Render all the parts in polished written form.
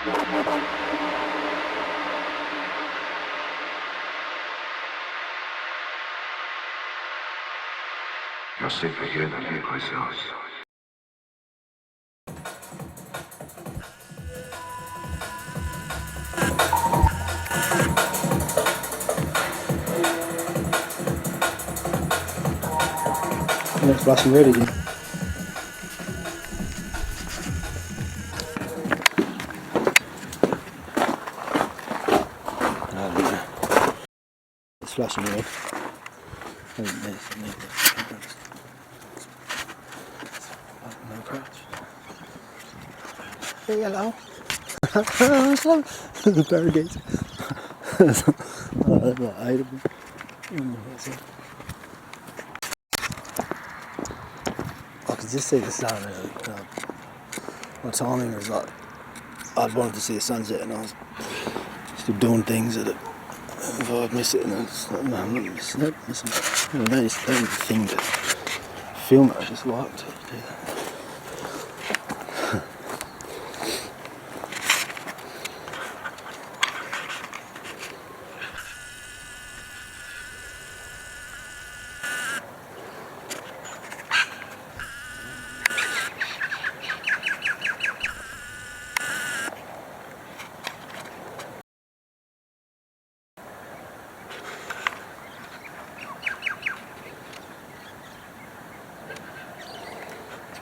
Jag slipper hela livet själv. Let's flash and ready again. It's flashing red. Hey, hello. The barricades. I could just see the sun. My timing was like, I'd wanted to see the sunset and I was still doing things that if I'd miss it, and it's like, no, I'm not missing it. I don't even think to film it, I just like to do that.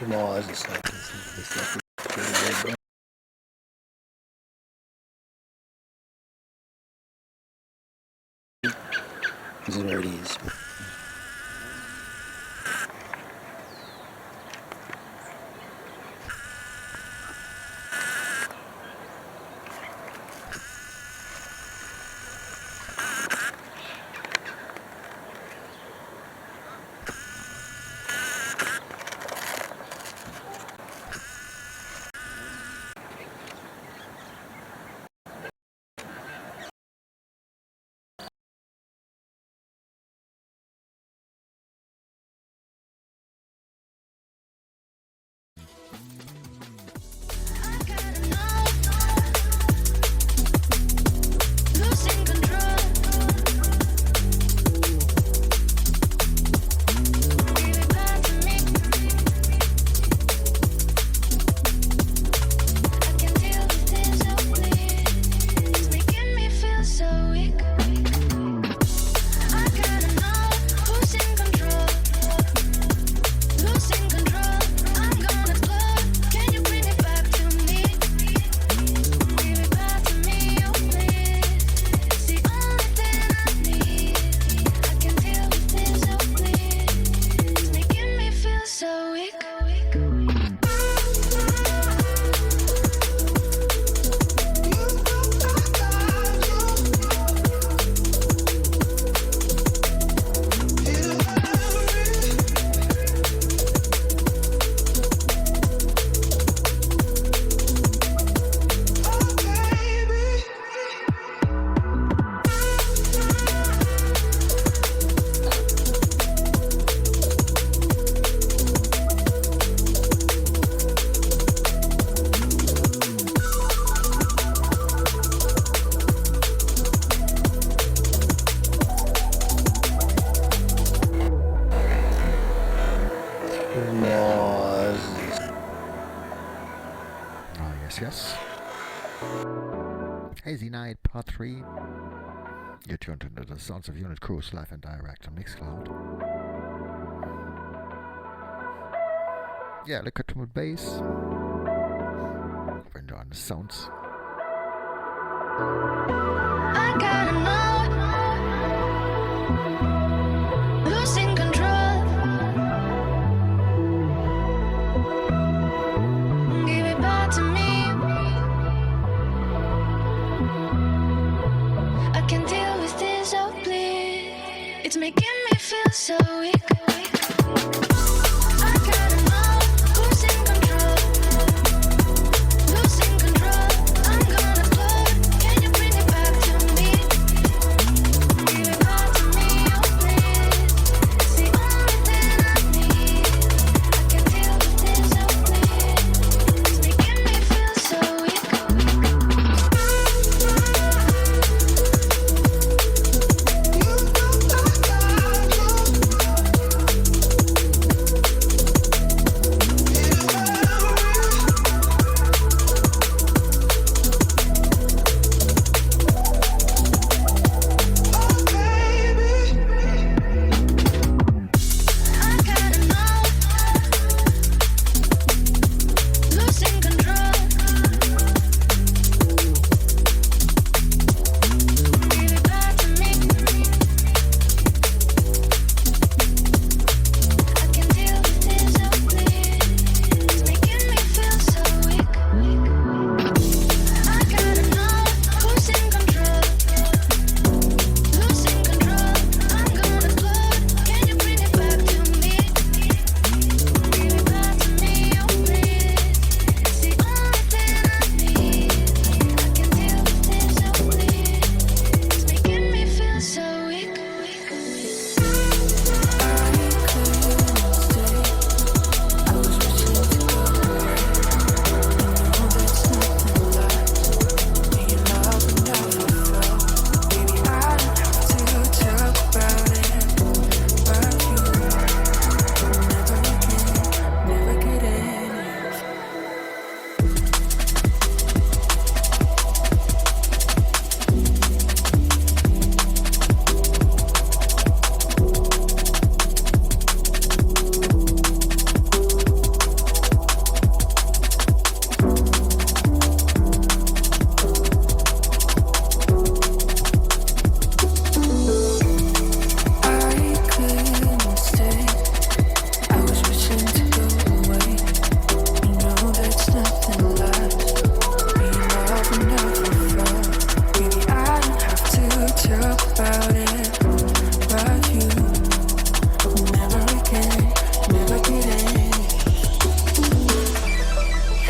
My eyes are stuck. This is where it is. Yes. Hazy Night Part 3. You're tuned into the Sounds of Unit Cruise live and direct on Mixcloud. Yeah, look at the bass. We're enjoying the sounds. I gotta know, losing control. Give it back to me. I can deal with this, oh please. It's making me feel so weak.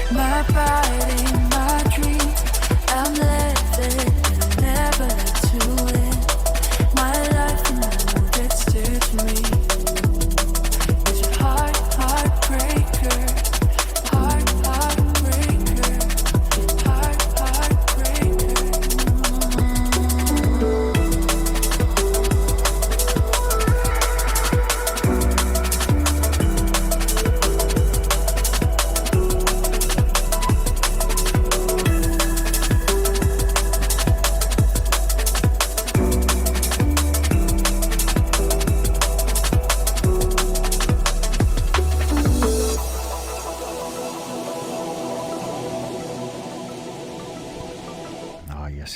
My pride in my dream. I'm living, never to win. My life and all that's dear to me is a heartbreaker, heartbreaker, heartbreaker.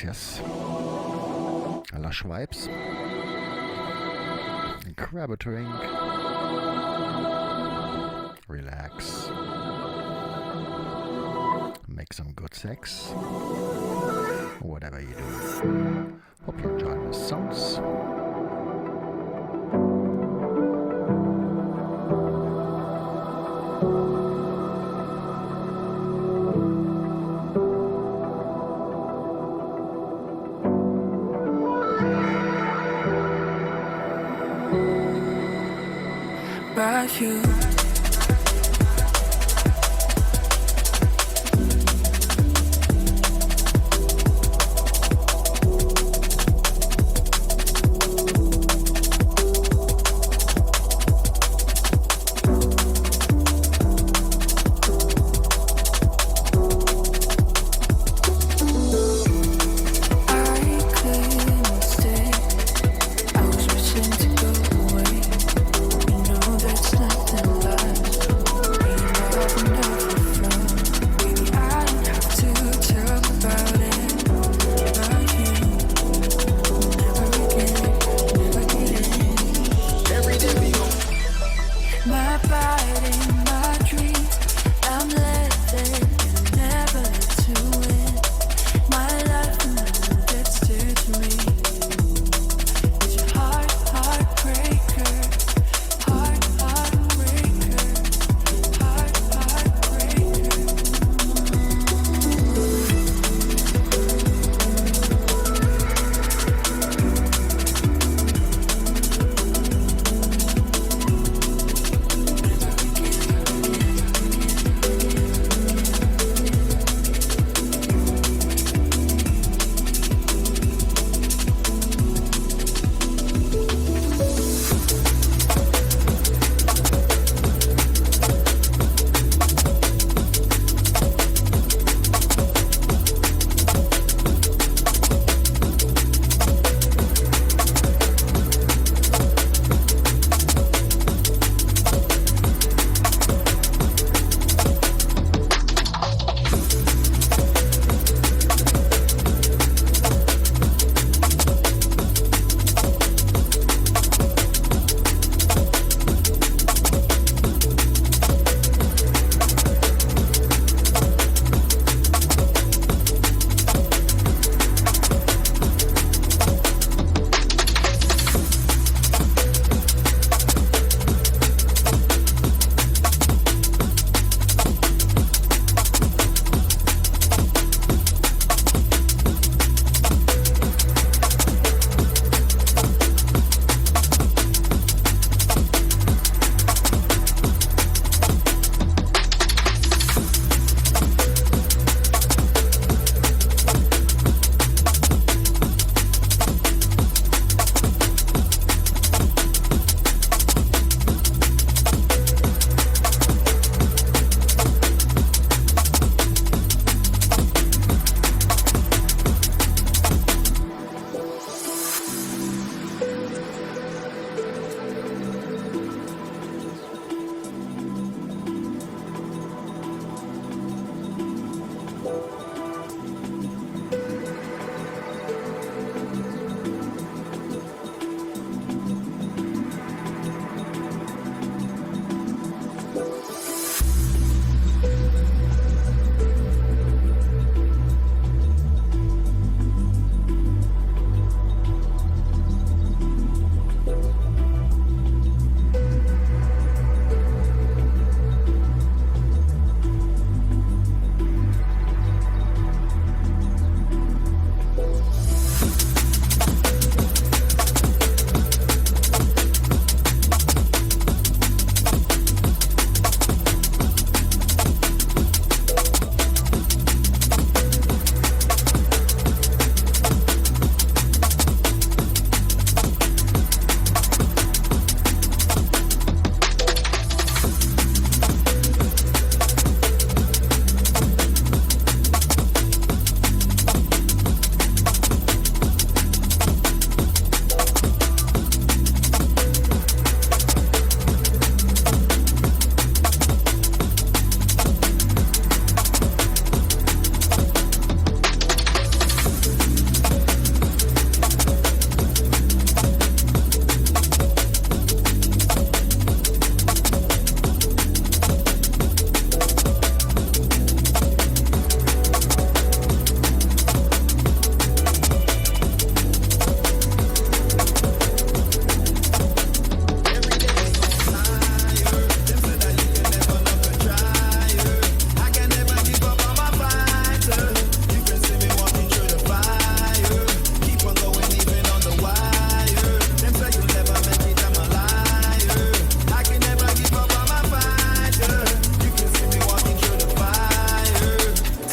Yes. Lush vibes. Grab a drink. Relax. Make some good sex. Whatever you do. Hope you enjoy the sounds. You. Nothing like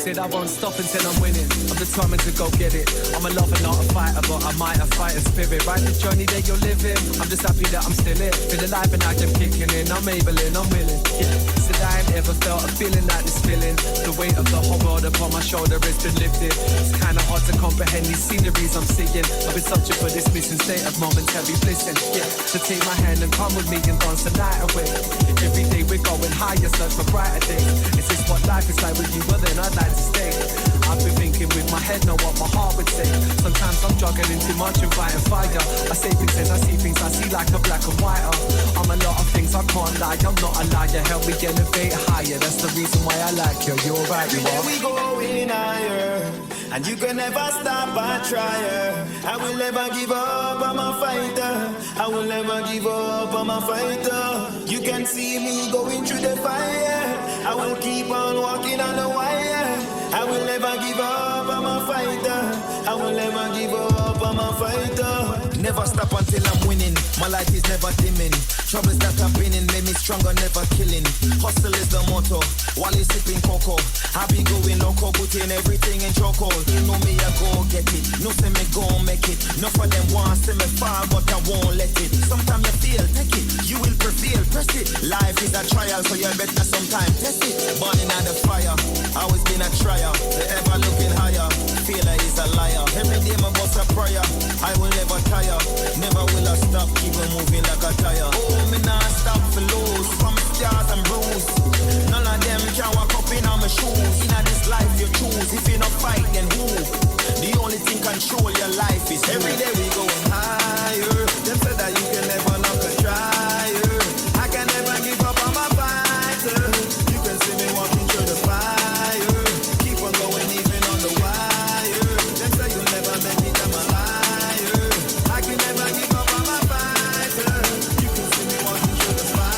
said I won't stop until I'm winning. I'm determined to go get it. I'm a lover, not a fighter, but I might have fighting spirit. Right, the journey that you're living, I'm just happy that I'm still it. Feel alive and I am kicking in. I'm able and I'm willing. Yeah. Said I ain't ever felt a feeling like this feeling. The weight of the whole world upon my shoulder has been lifted. It's kinda hard to comprehend these sceneries I'm seeing. I've been searching for this missing state of momentary blissing. Yeah. So take my hand and come with me and dance the night away. Every day we're going higher, search for brighter days. Is this what life is like with you? Well then I'd like to stay. I've been thinking with my head, know what my heart would say. Sometimes I'm juggling too much and fighting fire. I say things and I see things I see like a black and white. I'm a lot of things I can't lie. I'm not a liar. Help me elevate higher. That's the reason why I like you. You're right, you are. We going higher, and you can never stop a tryer. I will never give up, I'm a fighter. I will never give up, I'm a fighter. You can see me going through the fire. I will keep on walking on the wire. I will never give up, I'm a fighter. I will never give up, I'm a fighter. Never stop until I'm winning. My life is never dimming. Troubles that I've been in made me stronger, never killing. Hustle is the motto, while he's sipping cocoa. I be going loco, putting everything in choco. You know me, I go get it. No say me go make it. Enough of them want see me fall, but I won't let it. Sometimes you feel, take it. You will prevail, press it. Life is a trial, so you better sometimes test it. Burning out the fire, always been a trier. The ever looking higher, failure is a liar. Every day my boss a prayer. I will never tire, never will I stop. Keep on moving like a tire. Oh, me not stop for lose. From scars and bruise, none of them can walk up in on my shoes. In this life you choose, if you not fight then who? The only thing control your life is you. Every day we going higher. Them said that you can never knock a trier. I can never give up, I'm a fighter. You can see me walking through the fire. Keep on going even on the wire. Them say you'll never make it, I'm a liar. I can never give up, I'm a fighter. You can see me walking through the fire.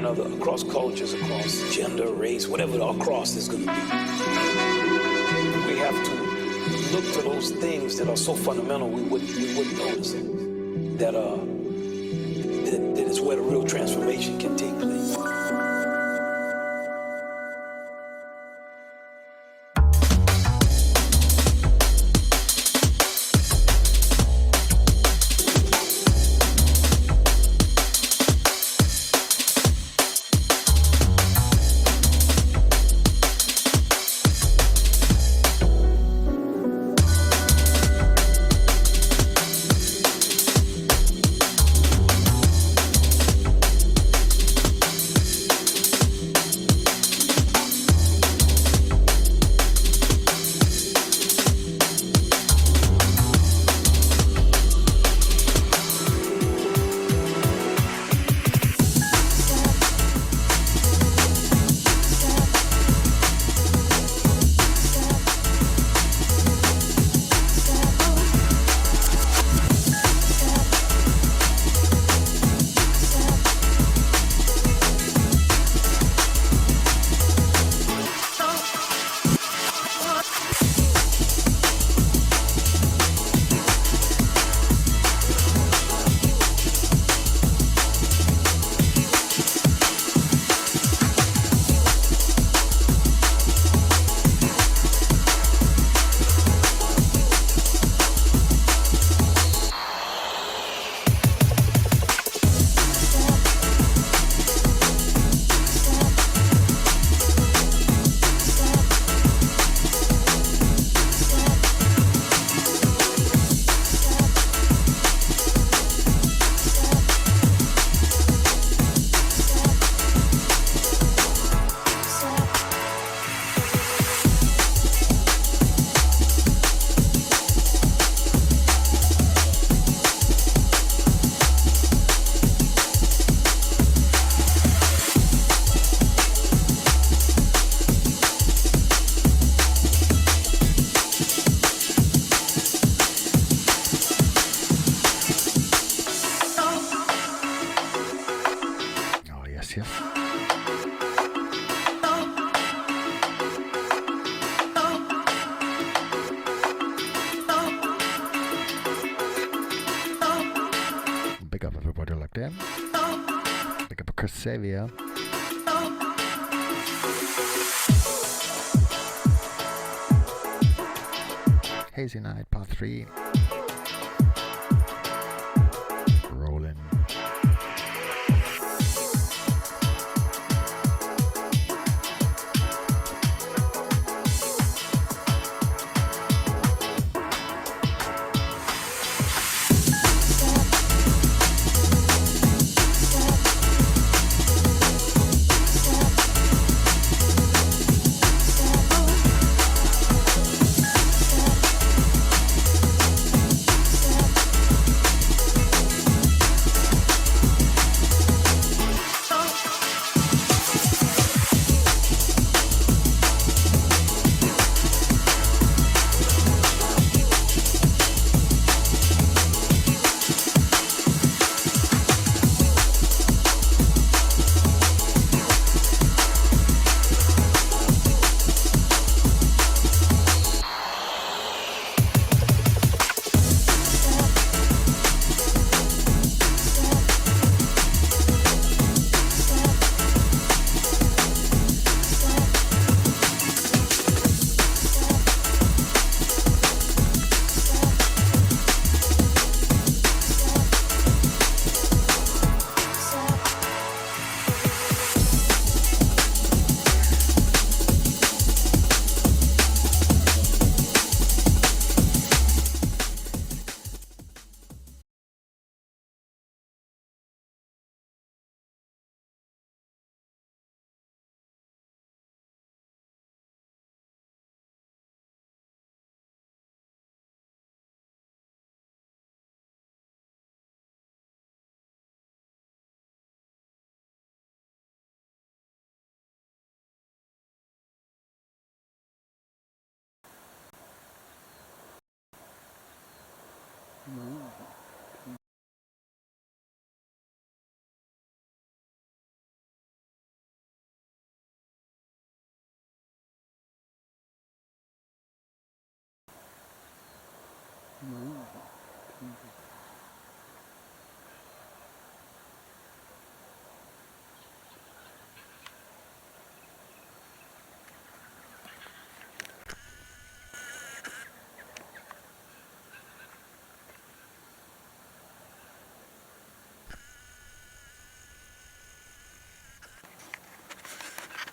another, across cultures, across gender, race, whatever our cross is going to be. We have to look to those things that are so fundamental we wouldn't notice it. That is where the real transformation can take place. Xavier. Hazy Night Part 3. Rolling.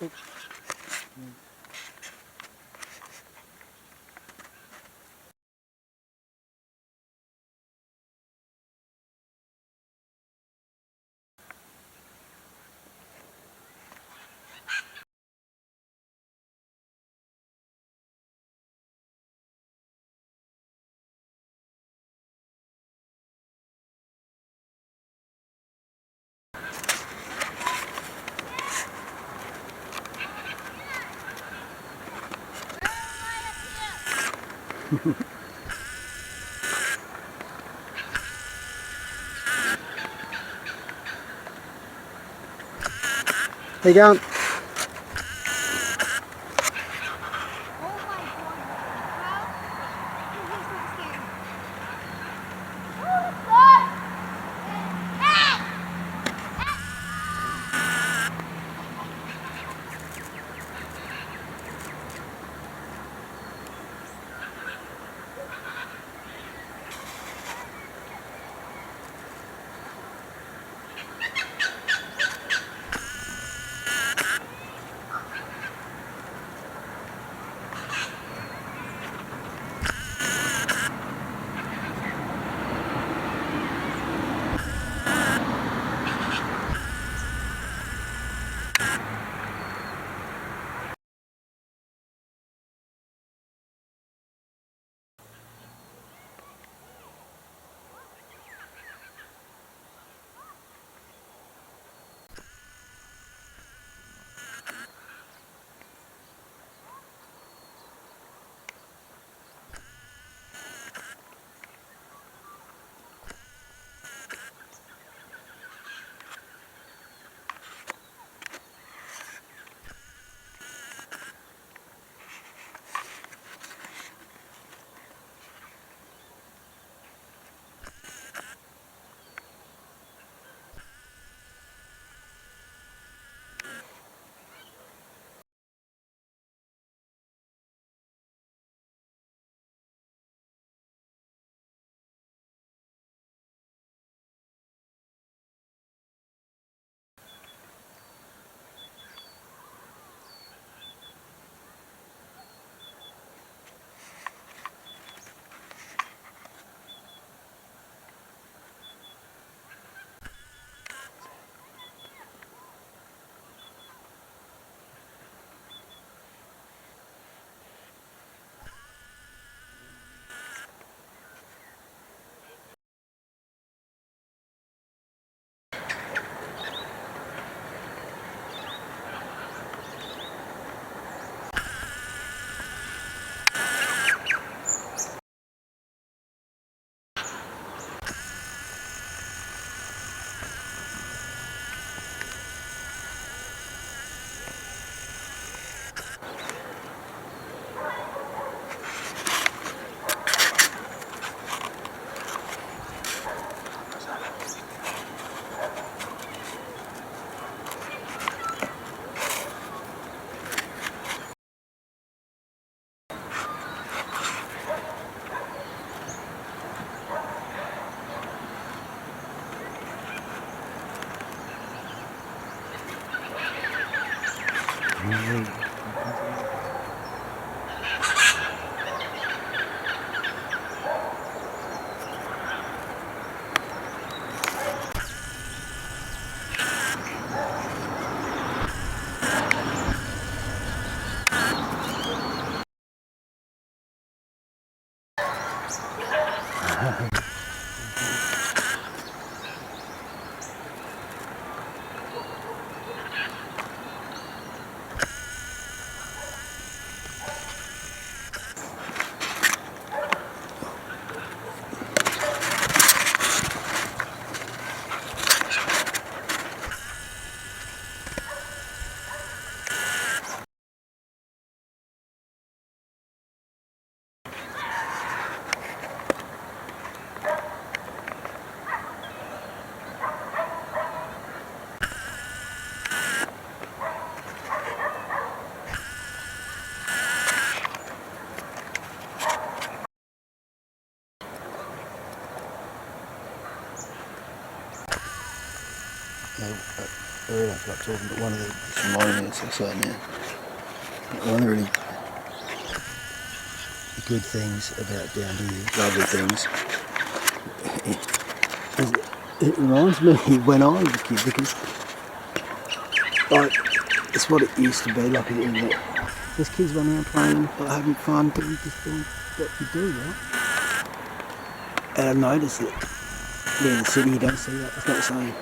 How you going? story I feel like talking, but one of the, it's reminding me, it's like now, one of the really good things about down here, lovely things, it reminds me when I was a kid, because like it's what it used to be like. There's kids running around playing, like, having fun, doing this thing that you do, right? And I've noticed that here in the city you don't see that. It's not the same.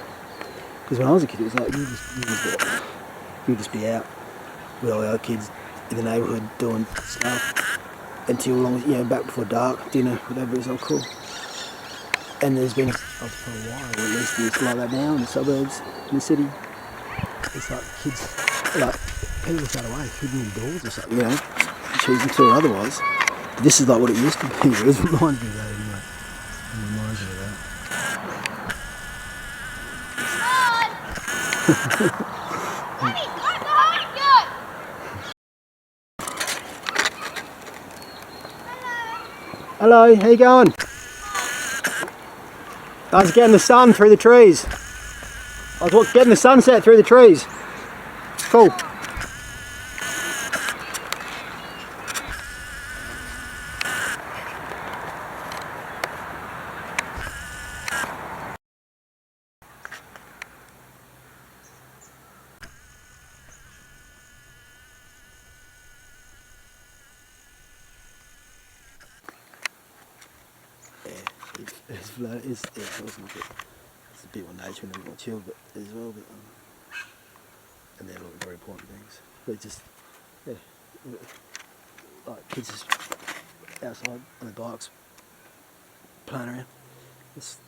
Because when I was a kid, it was like you'd just be out with all the other kids in the neighbourhood doing stuff until back before dark, dinner, whatever. It was all cool. And there's been for a while, or at least it's like that now in the suburbs, in the city. It's like kids, like people shut away, hidden indoors or something, choosing to or otherwise. But this is like what it used to be. It reminds me of that anyway. It reminds me of that. Hello, how you going? I was getting the sun through the trees. I was getting the sunset through the trees. Cool. It's a bit more nature and a bit more chill, but as well, and they're all very important things. But just, like kids just outside on their bikes, playing around. It's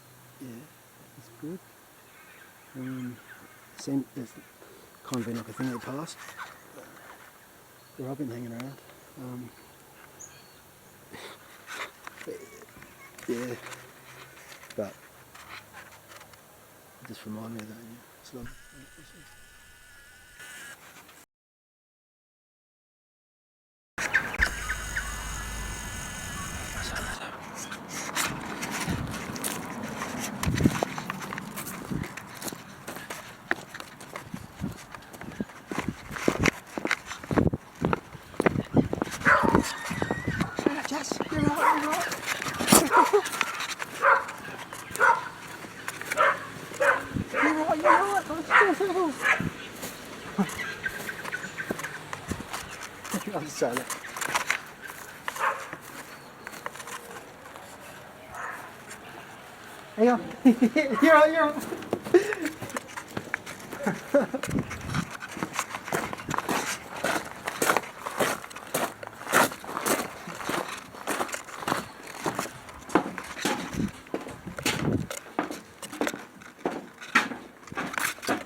good. It's kind of been like a thing in the past where I've been hanging around. But it just remind me of that. It's lovely. Jaz, you're right. I'm sorry. Hang on. You're on.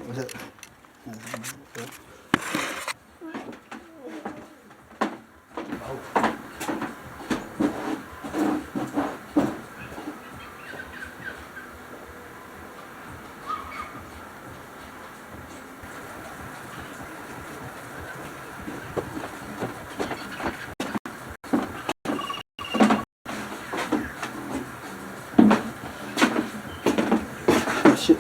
Was it? Shit.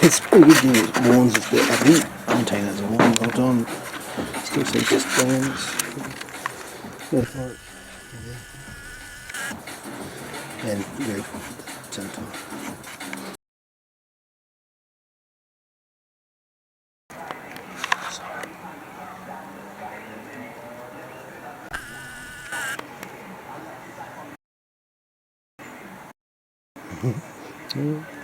It's pretty good doing it. Warns us that I think I'm taking that as a warning the whole time. Still see just burns. And very cool at the same time. Mm-hmm.